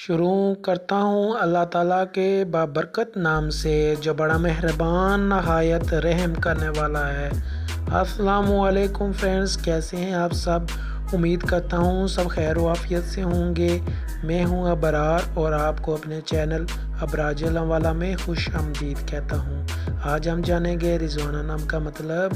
शुरू करता हूँ अल्लाह ताला के बाबरकत नाम से जो बड़ा मेहरबान नहायत रहम करने वाला है। अस्सलामुअलैकुम फ्रेंड्स, कैसे हैं आप सब। उम्मीद करता हूँ सब खैर वाफियत से होंगे। मैं हूँ अबरार और आपको अपने चैनल अबराजुल वाला में खुश आमदीद कहता हूँ। आज हम जानेंगे रिजवाना नाम का मतलब,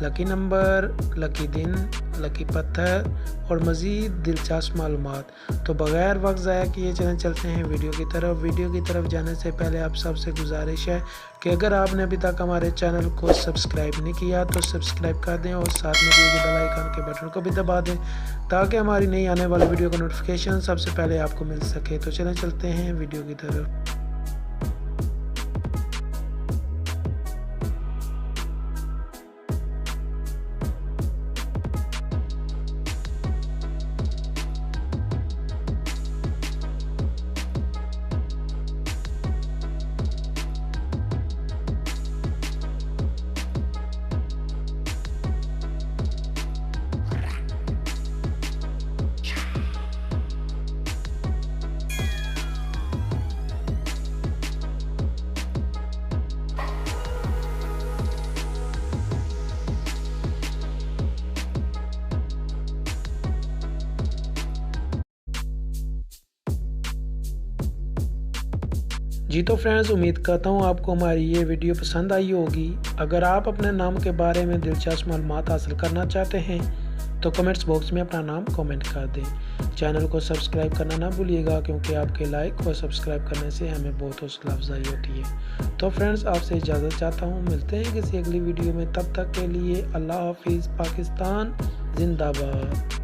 लकी नंबर, लकी दिन, लकी पत्थर और मज़ीद दिलचस्प मालूमात। तो बग़ैर वक्त ज़ाया किए चलते हैं वीडियो की तरफ जाने से पहले आप सबसे गुजारिश है कि अगर आपने अभी तक हमारे चैनल को सब्सक्राइब नहीं किया तो सब्सक्राइब कर दें और साथ में दिए गए बेल आइकन के बटन को भी दबा दें ताकि हमारी नई आने वाली वीडियो का नोटिफिकेशन सबसे पहले आपको मिल सके। तो चलते हैं वीडियो की तरफ। जी तो फ्रेंड्स, उम्मीद करता हूँ आपको हमारी ये वीडियो पसंद आई होगी। अगर आप अपने नाम के बारे में दिलचस्प मालूमात हासिल करना चाहते हैं तो कमेंट्स बॉक्स में अपना नाम कमेंट कर दें। चैनल को सब्सक्राइब करना ना भूलिएगा क्योंकि आपके लाइक और सब्सक्राइब करने से हमें बहुत हौसला अफजाई होती है। तो फ्रेंड्स, आपसे इजाज़त चाहता हूँ। मिलते हैं किसी अगली वीडियो में, तब तक के लिए अल्लाह हाफिज़। पाकिस्तान जिंदाबाद।